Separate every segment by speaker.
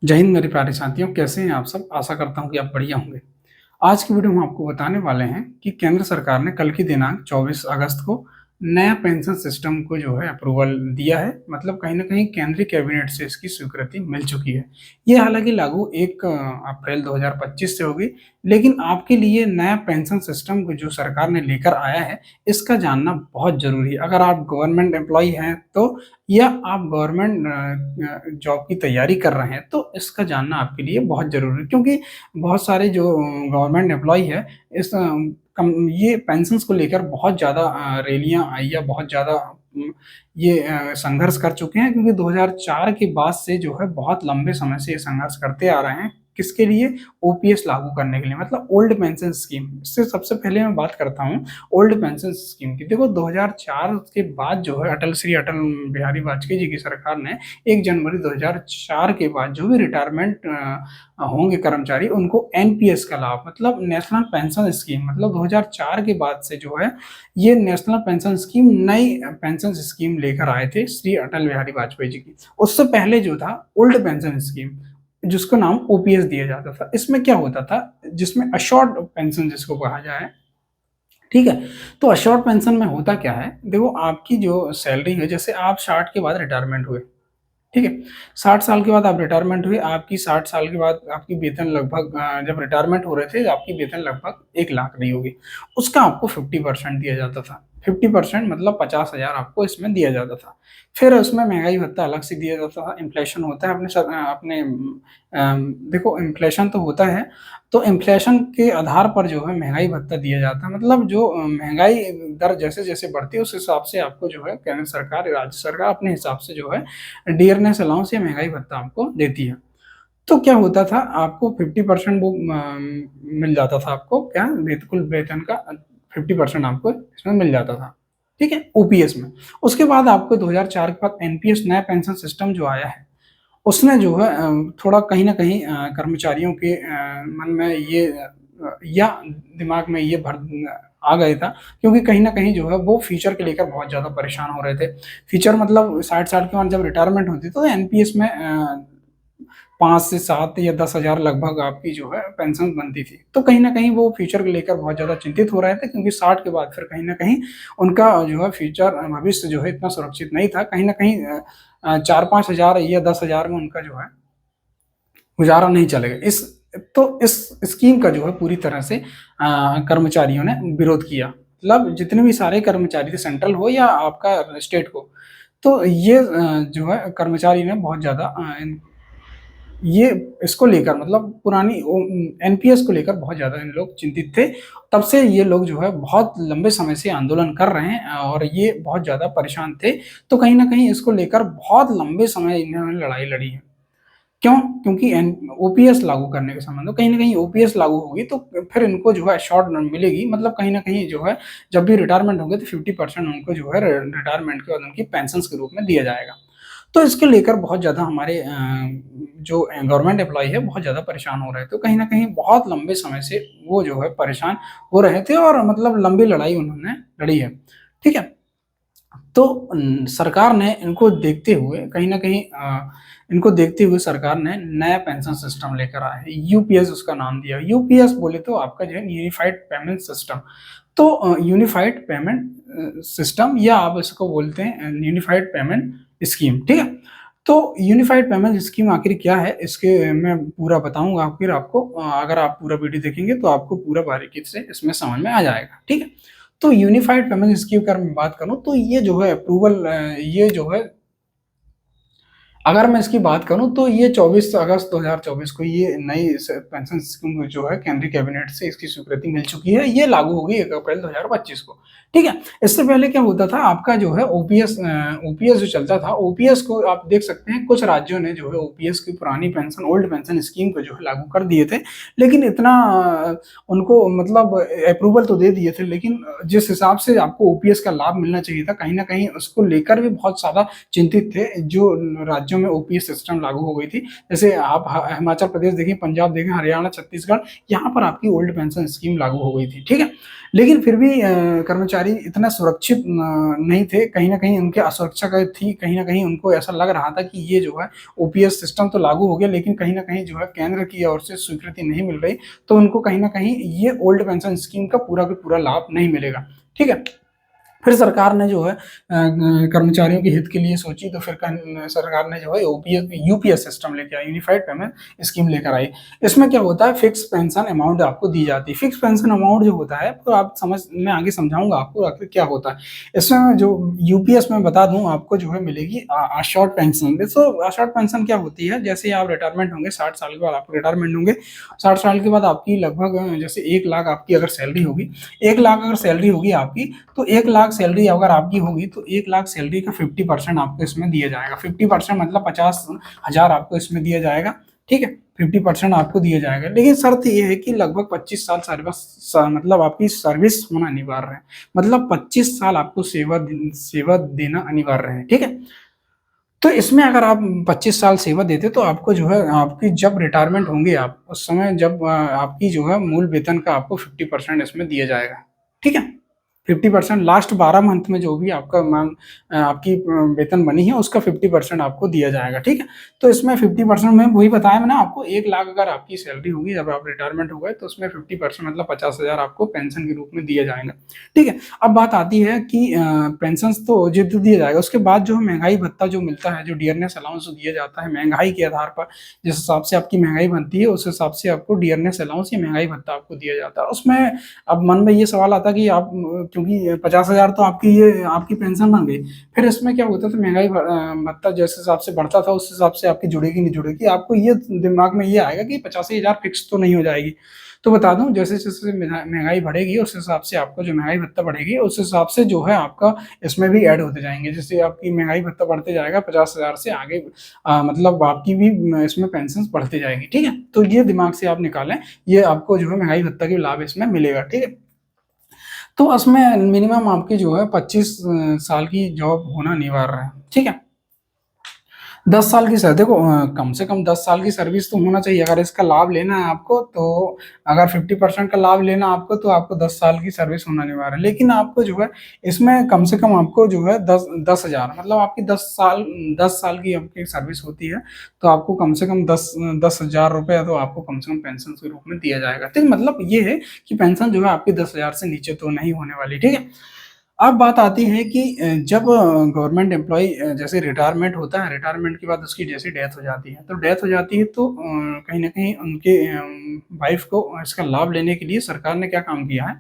Speaker 1: जय हिंद मेरे प्यारे साथियों, कैसे हैं आप सब? आशा करता हूँ कि आप बढ़िया होंगे। आज की वीडियो में आपको बताने वाले हैं कि केंद्र सरकार ने कल की दिनांक 24 अगस्त को नया पेंशन सिस्टम को जो है अप्रूवल दिया है। मतलब कहीं न कहीं केंद्रीय कैबिनेट से इसकी स्वीकृति मिल चुकी है। ये हालाँकि लागू 1 अप्रैल 2025 से होगी, लेकिन आपके लिए नया पेंशन सिस्टम को जो सरकार ने लेकर आया है, इसका जानना बहुत ज़रूरी है। अगर आप गवर्नमेंट एम्प्लॉयी हैं तो या आप गवर्नमेंट जॉब की तैयारी कर रहे हैं, तो इसका जानना आपके लिए बहुत ज़रूरी है, क्योंकि बहुत सारे जो गवर्नमेंट एम्प्लॉयी है इस कम ये पेंशन्स को लेकर बहुत ज़्यादा रैलियाँ आई या बहुत ज़्यादा ये संघर्ष कर चुके हैं, क्योंकि 2004 के बाद से जो है बहुत लंबे समय से ये संघर्ष करते आ रहे हैं। किसके लिए? ओपीएस लागू करने के लिए, मतलब ओल्ड पेंशन स्कीम। इससे सबसे पहले मैं बात करता हूँ ओल्ड पेंशन स्कीम की। देखो 2004 के बाद जो है अटल बिहारी वाजपेयी जी की सरकार ने 1 जनवरी 2004 के बाद जो भी रिटायरमेंट होंगे कर्मचारी, उनको एनपीएस का लाभ, मतलब नेशनल पेंशन स्कीम, मतलब 2004 के बाद से जो है ये नेशनल पेंशन स्कीम नई पेंशन स्कीम लेकर आए थे श्री अटल बिहारी वाजपेयी जी की। उससे पहले जो था ओल्ड पेंशन स्कीम, जिसको नाम ओपीएस दिया जाता था। इसमें क्या होता था, जिसमें अशोर्ड पेंशन जिसको कहा जाए, ठीक है? तो अशोर्ड पेंशन में होता क्या है, देखो आपकी जो सैलरी है, जैसे आप 60 के बाद रिटायरमेंट हुए, ठीक है? 60 साल के बाद आप रिटायरमेंट हुए, आपकी 60 साल के बाद आपकी वेतन लगभग जब रिटायरमेंट हो रहे थे, आपकी वेतन लगभग 1 लाख रही होगी। उसका आपको 50% दिया जाता था। 50% मतलब 50,000 आपको इसमें दिया जाता था। फिर उसमें महँगाई भत्ता अलग से दिया जाता था, इन्फ्लेशन होता है देखो इन्फ्लेशन तो होता है, तो इन्फ्लेशन के आधार पर जो है महँगाई भत्ता दिया जाता है। मतलब जो महँगाई दर जैसे-जैसे बढ़ती है, उस हिसाब से आपको जो है केंद्र सरकार, राज्य सरकार अपने हिसाब से जो है डियरनेस अलाउंस या महँगाई भत्ता आपको देती है। तो क्या होता था, आपको 50% वो मिल जाता था, आपको क्या बिल्कुल वेतन का 50% आपको इसमें मिल जाता था, ठीक है? ओपीएस में। उसके बाद आपको 2004 के बाद एनपीएस नया पेंशन सिस्टम जो आया है, उसने जो है थोड़ा कहीं न कहीं कर्मचारियों के मन में ये या दिमाग में ये भर आ गया था, क्योंकि कहीं न कहीं जो है वो फ्यूचर को लेकर बहुत ज़्यादा परेशान हो रहे थे। फ्यूचर मतलब 60 साल के बाद जब रिटायरमेंट होती तो एनपीएस में 5 से 7 या 10,000 लगभग आपकी जो है पेंशन बनती थी। तो कहीं न कहीं वो फ्यूचर को लेकर बहुत ज़्यादा चिंतित हो रहे थे, क्योंकि 60 के बाद फिर कहीं न कहीं उनका जो है फ्यूचर भविष्य जो है इतना सुरक्षित नहीं था। कहीं न कहीं 4-5 हज़ार या 10,000 में उनका जो है गुज़ारा नहीं चलेगा। इस स्कीम का जो है पूरी तरह से कर्मचारियों ने विरोध किया। मतलब जितने भी सारे कर्मचारी थे, सेंट्रल हो या आपका स्टेट हो, तो ये जो है कर्मचारी ने बहुत ज़्यादा ये इसको लेकर, मतलब पुरानी एनपीएस को लेकर बहुत ज़्यादा इन लोग चिंतित थे। तब से ये लोग जो है बहुत लंबे समय से आंदोलन कर रहे हैं और ये बहुत ज़्यादा परेशान थे। तो कहीं न कहीं इसको लेकर बहुत लंबे समय इन्होंने लड़ाई लड़ी है। क्यों? क्योंकि ओपीएस लागू करने के संबंध में, कहीं न कहीं ओपीएस लागू होगी तो फिर इनको जो है शॉर्ट मिलेगी, मतलब कहीं न कहीं जो है जब भी रिटायरमेंट होंगे तो 50% उनको जो है रिटायरमेंट के बाद उनकी पेंशन्स के रूप में दिया जाएगा। तो इसको लेकर बहुत ज़्यादा हमारे जो गवर्नमेंट एम्प्लॉयी है बहुत ज़्यादा परेशान हो रहे थे। तो कहीं न कहीं बहुत लंबे समय से वो जो है परेशान हो रहे थे और मतलब लंबी लड़ाई उन्होंने लड़ी है। ठीक है? तो सरकार ने इनको देखते हुए कहीं न कहीं इनको देखते हुए सरकार ने नया पेंशन सिस्टम लेकर आया है, यूपीएस उसका नाम दिया। यूपीएस बोले तो आपका जो है यूनिफाइड पेमेंट सिस्टम। तो यूनिफाइड पेमेंट सिस्टम या आप इसको बोलते हैं यूनिफाइड पेमेंट स्कीम, ठीक है? तो यूनिफाइड पेमेंट स्कीम आखिर क्या है, इसके मैं पूरा बताऊँगा फिर आपको। अगर आप पूरा वीडियो देखेंगे तो आपको पूरा बारीकी से इसमें समझ में आ जाएगा, ठीक है? तो यूनिफाइड पेमेंट स्कीम की अगर मैं बात करूँ तो ये जो है अप्रूवल ये जो है, अगर मैं इसकी बात करूँ तो ये 24 अगस्त 2024 को ये नई पेंशन स्कीम जो है केंद्रीय कैबिनेट से इसकी स्वीकृति मिल चुकी है। ये लागू होगी 1 अप्रैल 2025 को, ठीक है? इससे पहले क्या होता था, आपका जो है ओपीएस जो चलता था, ओपीएस को आप देख सकते हैं कुछ राज्यों ने जो है ओपीएस की पुरानी पेंशन ओल्ड पेंशन स्कीम को जो है लागू कर दिए थे। लेकिन इतना उनको मतलब अप्रूवल तो दे दिए थे, लेकिन जिस हिसाब से आपको ओपीएस का लाभ मिलना चाहिए था, कहीं न कहीं उसको लेकर भी बहुत ज़्यादा चिंतित थे जो राज्यों राज्यों में ओपीएस सिस्टम लागू हो गई थी। जैसे आप हिमाचल प्रदेश देखें, पंजाब देखें, हरियाणा, छत्तीसगढ़, यहाँ पर आपकी ओल्ड पेंशन स्कीम लागू हो गई थी, ठीक है। लेकिन फिर भी कर्मचारी इतना सुरक्षित नहीं थे, कहीं न कहीं उनकी असुरक्षा का थी, कहीं न कहीं उनको ऐसा लग रहा था कि ये जो है ओपीएस सिस्टम तो लागू हो गया, लेकिन कहीं न कहीं जो है केंद्र की ओर से स्वीकृति नहीं मिल रही, तो उनको कहीं न कहीं ये ओल्ड पेंशन स्कीम का पूरा का पूरा लाभ नहीं मिलेगा, ठीक है। फिर सरकार ने जो है कर्मचारियों के हित के लिए सोची, तो फिर सरकार ने जो है ओपीएस यूपीएस सिस्टम लेके आई, यूनिफाइड पेमेंट स्कीम लेकर आई। इसमें क्या होता है, फिक्स पेंशन अमाउंट आपको दी जाती है। फिक्स पेंशन अमाउंट जो होता है, तो आप समझ, मैं आगे समझाऊंगा आपको आखिर क्या होता है। इसमें जो यूपीएस में बता दूं आपको, जो है मिलेगी शॉर्ट पेंशन। तो शॉर्ट पेंशन क्या होती है, जैसे आप रिटायरमेंट होंगे 60 साल के बाद, आप रिटायरमेंट होंगे 60 साल के बाद, आपकी लगभग जैसे 1 लाख आपकी अगर सैलरी होगी, 1 लाख अगर सैलरी होगी आपकी, तो 1 लाख सैलरी अगर आपकी होगी, तो 1 लाख सैलरी का 50% आपको इसमें दिया जाएगा। 50% मतलब 50,000 आपको इसमें दिया जाएगा, ठीक है। 50% आपको दिया जाएगा, लेकिन शर्त ये है कि लगभग 25 साल सर्विस, मतलब आपकी सर्विस होना अनिवार्य है। मतलब 25 साल आपको सेवा देना अनिवार्य है, ठीक है। तो इसमें अगर आप 25 साल सेवा देते, तो आपको जो है, आपकी जब रिटायरमेंट होंगे आप, उस समय जब आपकी जो है मूल वेतन का आपको 50% इसमें दिया जाएगा, ठीक है। 50% लास्ट 12 मंथ में जो भी आपका आपकी वेतन बनी है, उसका 50% आपको दिया जाएगा, ठीक है। तो इसमें 50% में वही बताया मैंने आपको, 1 लाख अगर आपकी सैलरी होगी जब आप रिटायरमेंट हो गए, तो उसमें 50% मतलब 50,000 आपको पेंशन के रूप में दिया जाएगा, ठीक है। अब बात आती है कि पेंशन तो जो दिया जाएगा, उसके बाद जो महंगाई भत्ता जो मिलता है, जो डियरनेस अलाउंस दिया जाता है महंगाई के आधार पर, जिस हिसाब से आपकी महंगाई बनती है, उस हिसाब से आपको डियरनेस अलाउंस या महंगाई भत्ता आपको दिया जाता है। उसमें अब मन में ये सवाल आता है कि आप, क्योंकि 50,000 तो आपकी ये आपकी पेंशन बन गई, फिर इसमें क्या होता था, महंगाई भत्ता जिस हिसाब से बढ़ता था, उस हिसाब से आपकी जुड़ेगी नहीं जुड़ेगी, आपको ये दिमाग में ये आएगा कि 85,000 फिक्स तो नहीं हो जाएगी। तो बता दूं, जैसे जैसे महंगाई बढ़ेगी, उस हिसाब से आपको जो महंगाई भत्ता बढ़ेगी, उस हिसाब से जो है आपका इसमें भी ऐड होते जाएंगे। जैसे आपकी महंगाई भत्ता बढ़ते जाएगा 50,000 से आगे, मतलब आपकी भी इसमें पेंशन बढ़ते जाएगी, ठीक है। तो ये दिमाग से आप निकालें, ये आपको जो है महंगाई भत्ता के लाभ इसमें मिलेगा, ठीक है। तो इसमें मिनिमम आपकी जो है 25 साल की जॉब होना अनिवार्य है, ठीक है। 10 साल की सर देखो, कम से कम 10 साल की सर्विस तो होना चाहिए अगर इसका लाभ लेना है आपको। तो अगर 50% का लाभ लेना आपको, तो आपको 10 साल की सर्विस होना अनिवार्य है। लेकिन आपको जो है इसमें कम से कम आपको जो है 10,000, मतलब आपकी 10 साल की आपकी सर्विस होती है, तो आपको कम से कम 10,000 रुपये तो आपको कम से कम पेंशन के रूप में दिया जाएगा। ठीक, मतलब ये है कि पेंशन जो है आपकी 10,000 से नीचे तो नहीं होने वाली, ठीक है। अब बात आती है कि जब गवर्नमेंट एम्प्लॉय जैसे रिटायरमेंट होता है, रिटायरमेंट के बाद उसकी जैसे डेथ हो जाती है, तो डेथ हो जाती है, तो कहीं न कहीं उनके वाइफ को इसका लाभ लेने के लिए सरकार ने क्या काम किया है,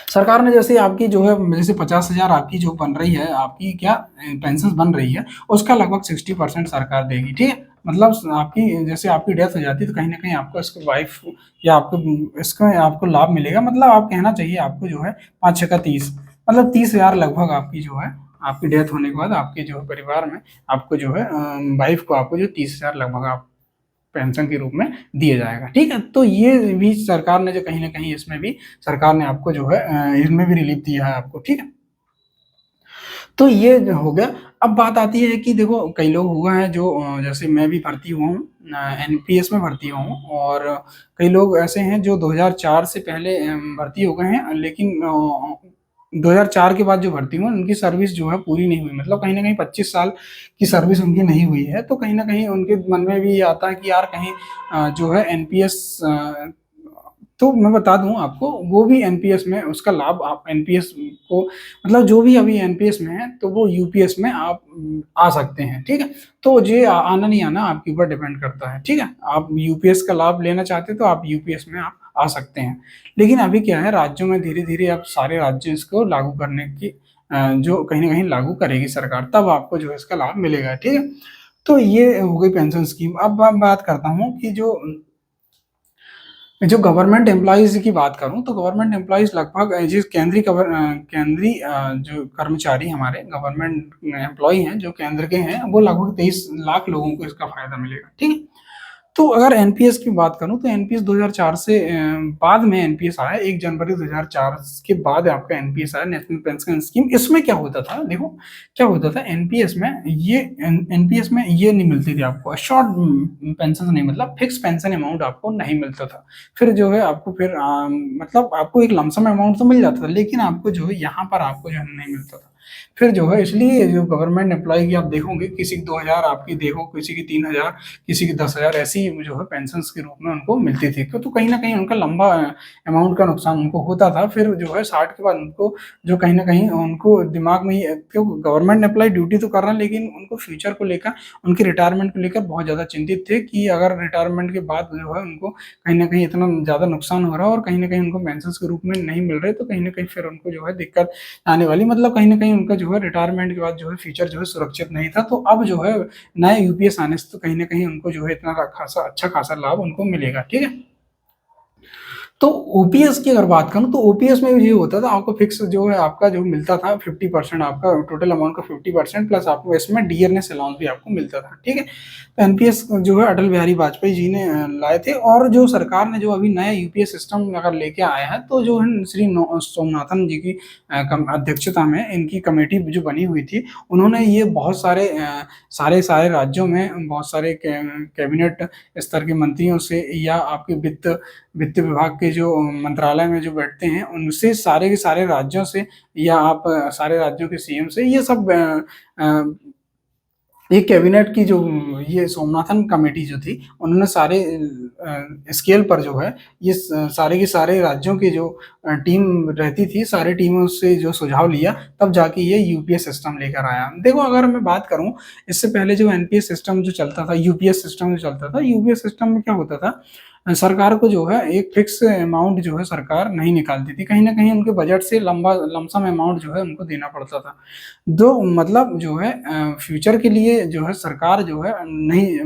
Speaker 1: सरकार ने जैसे आपकी जो है, जैसे 50,000 आपकी जो बन रही है, आपकी क्या पेंशन बन रही है, उसका लगभग 60% सरकार देगी, ठीक है। मतलब आपकी जैसे आपकी डेथ हो जाती है, तो कहीं न कहीं आपको इसके वाइफ या आपको इसका आपको लाभ मिलेगा। मतलब आप कहना चाहिए आपको जो है 5 छक्का 30, मतलब 30,000 लगभग आपकी जो है, आपकी डेथ होने के बाद आपके जो है परिवार में आपको जो है वाइफ को आपको जो 30,000 लगभग आप पेंशन के रूप में दिया जाएगा, ठीक है। तो ये भी सरकार ने जो कहीं न कहीं इसमें भी सरकार ने आपको जो है इसमें भी रिलीफ दिया है आपको, ठीक है। तो ये जो हो गया। अब बात आती है कि देखो कई लोग हुआ है जो जैसे मैं भी भर्ती हुआ हूँ, एनपीएस में भर्ती हुआ हूँ, और कई लोग ऐसे हैं जो 2004 से पहले भर्ती हो गए हैं, लेकिन 2004 के बाद जो भर्ती हुए उनकी सर्विस जो है पूरी नहीं हुई, मतलब कहीं न कहीं 25 साल की सर्विस उनकी नहीं हुई है। तो कहीं न कहीं उनके मन में भी ये आता है कि यार कहीं जो है एनपीएस, तो मैं बता दूँ आपको, वो भी एनपीएस में उसका लाभ आप एनपीएस को, मतलब जो भी अभी एनपीएस में है, तो वो यूपीएस में आप आ सकते हैं, ठीक है। तो ये आना नहीं आना आपके ऊपर डिपेंड करता है, ठीक है। आप यूपीएस का लाभ लेना चाहते हैं, तो आप यूपीएस में आप आ सकते हैं। लेकिन अभी क्या है, राज्यों में धीरे-धीरे अब सारे राज्य इसको लागू करने की जो कहीं न कहीं लागू करेगी सरकार, तब आपको जो है इसका लाभ मिलेगा, ठीक है। तो ये हो गई पेंशन स्कीम। अब मैं बात करता हूँ कि जो गवर्नमेंट एम्प्लॉइज़ की बात करूँ, तो गवर्नमेंट एम्प्लॉइज़ लगभग जिस केंद्रीय जो कर्मचारी हमारे गवर्नमेंट एम्प्लॉयी हैं, जो केंद्र के हैं, वो लगभग 23 लाख लोगों को इसका फ़ायदा मिलेगा, ठीक है। तो अगर एनपीएस की बात करूँ तो एनपीएस 2004 से बाद में एनपीएस आया, 1 जनवरी 2004 के बाद आपका एनपीएस आया, नेशनल पेंशन स्कीम। इसमें क्या होता था, देखो क्या होता था एनपीएस में, ये एनपीएस में ये नहीं मिलती थी आपको शॉर्ट पेंशन, नहीं मतलब फिक्स पेंशन अमाउंट आपको नहीं मिलता था। फिर जो है आपको फिर मतलब आपको एक लमसम अमाउंट तो मिल जाता था, लेकिन आपको जो है यहाँ पर आपको जो है नहीं मिलता था। फिर जो है इसलिए जो गवर्नमेंट एम्प्लॉय की आप देखोगे, किसी की 2000 आपकी देखो, किसी की 3000, किसी की 10,000, ऐसी जो है पेंशन के रूप में उनको मिलती थी। तो कहीं ना कहीं उनका लंबा अमाउंट का नुकसान उनको होता था। फिर जो है 60 के बाद उनको जो कहीं ना कहीं उनको दिमाग में क्यों गवर्नमेंट एम्प्लॉय ड्यूटी तो कर रहा है, लेकिन उनको फ्यूचर को लेकर, उनके रिटायरमेंट को लेकर बहुत ज़्यादा चिंतित थे कि अगर रिटायरमेंट के बाद जो है उनको कहीं ना कहीं इतना ज़्यादा नुकसान हो रहा है और कहीं ना कहीं उनको पेंशन के रूप में नहीं मिल रहे, तो कहीं ना कहीं फिर उनको जो है दिक्कत आने वाली, मतलब कहीं ना कहीं उनका जो है रिटायरमेंट के बाद जो है फ्यूचर जो है सुरक्षित नहीं था। तो अब जो है नए यूपीएस आने से तो कहीं ना कहीं उनको जो है इतना खासा अच्छा खासा लाभ उनको मिलेगा। ठीक है, तो ओपीएस की अगर बात करूँ तो ओपीएस में ये होता था, आपको फिक्स जो है आपका जो मिलता था 50%, आपका टोटल अमाउंट का 50% प्लस आपको इसमें डियरनेस अलाउंस भी आपको मिलता था। ठीक है, तो एनपीएस जो है अटल बिहारी वाजपेयी जी ने लाए थे, और जो सरकार ने जो अभी नया यूपीएस सिस्टम अगर लेके आया है, तो जो है श्री सोमनाथन जी की अध्यक्षता में इनकी कमेटी जो बनी हुई थी, उन्होंने ये बहुत सारे सारे राज्यों में बहुत सारे कैबिनेट स्तर के मंत्रियों से या आपके वित्त विभाग के जो मंत्रालय में जो बैठते हैं, उनसे सारे के सारे राज्यों से या आप सारे राज्यों के सीएम से ये सब ये कैबिनेट की जो ये सोमनाथन कमेटी जो थी, उन्होंने सारे स्केल पर जो है ये सारे के सारे राज्यों की जो टीम रहती थी, सारी टीमों से जो सुझाव लिया, तब जाके ये यूपीएस सिस्टम लेकर आया। देखो अगर मैं बात करूं, इससे पहले जो एनपीएस सिस्टम जो चलता था, यूपीएस सिस्टम जो चलता था, यूपीएस सिस्टम में क्या होता था, सरकार को जो है एक फिक्स अमाउंट जो है सरकार नहीं निकालती थी, कहीं ना कहीं उनके बजट से लंबा लमसम अमाउंट जो है उनको देना पड़ता था। दो मतलब जो है फ्यूचर के लिए जो है सरकार जो है नहीं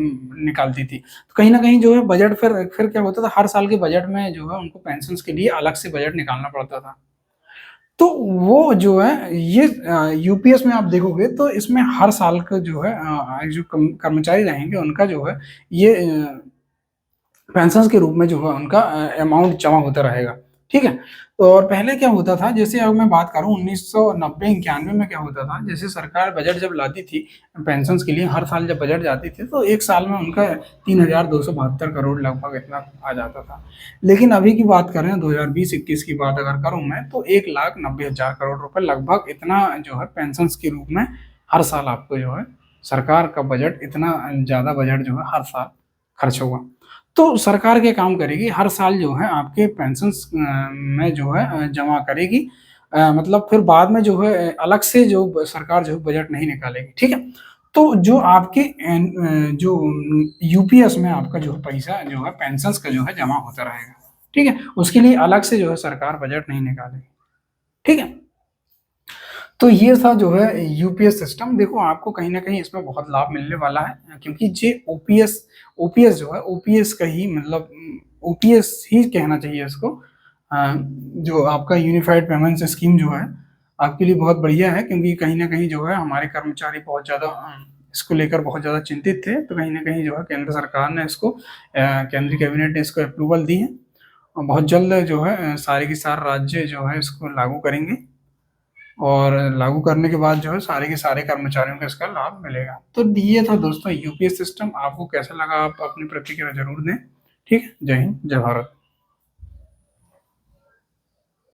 Speaker 1: निकालती थी, तो कहीं ना कहीं जो है बजट फिर क्या होता था, हर साल के बजट में जो है उनको पेंशन के लिए अलग से बजट निकालना पड़ता था। तो वो जो है ये यूपीएस में आप देखोगे तो इसमें हर साल का जो है जो कर्मचारी रहेंगे उनका जो है ये पेंशन के रूप में जो है उनका अमाउंट जमा होता रहेगा। ठीक है, तो और पहले क्या होता था, जैसे अब मैं बात करूं 1990-91 में क्या होता था, जैसे सरकार बजट जब लाती थी पेंशन के लिए, हर साल जब बजट जाती थी तो एक साल में उनका 3,272 करोड़ लगभग इतना आ जाता था। लेकिन अभी की बात करें 2020-21 की बात अगर करूं मैं, तो 1,90,000 करोड़ रुपए लगभग इतना जो है पेंशन के रूप में हर साल आपको जो है सरकार का बजट, इतना ज्यादा बजट जो है हर साल खर्च होगा। तो सरकार क्या काम करेगी, हर साल जो है आपके पेंशन्स में जो है जमा करेगी, मतलब फिर बाद में जो है अलग से जो सरकार जो है बजट नहीं निकालेगी। ठीक है, तो जो आपके जो यूपीएस में आपका जो पैसा जो है पेंशन्स का जो है जमा होता रहेगा। ठीक है, उसके लिए अलग से जो है सरकार बजट नहीं निकालेगी। ठीक है, तो ये था जो है यूपीएस सिस्टम। देखो आपको कहीं ना कहीं इसमें बहुत लाभ मिलने वाला है, क्योंकि जे ओपीएस ओपीएस जो है ओपीएस का ही मतलब ओपीएस ही कहना चाहिए इसको। जो आपका यूनिफाइड पेमेंट्स स्कीम जो है आपके लिए बहुत बढ़िया है, क्योंकि कहीं ना कहीं जो है हमारे कर्मचारी बहुत ज़्यादा इसको लेकर बहुत ज़्यादा चिंतित थे। तो कहीं ना कहीं जो है केंद्र सरकार ने इसको केंद्रीय कैबिनेट ने इसको अप्रूवल दी है, और बहुत जल्द जो है सारे के सारे राज्य जो है इसको लागू करेंगे, और लागू करने के बाद जो है सारे के सारे कर्मचारियों को इसका लाभ मिलेगा। तो ये था दोस्तों यूपीएस सिस्टम। आपको कैसा लगा आप अपनी प्रतिक्रिया जरूर दें। ठीक है, जय हिंद जय भारत।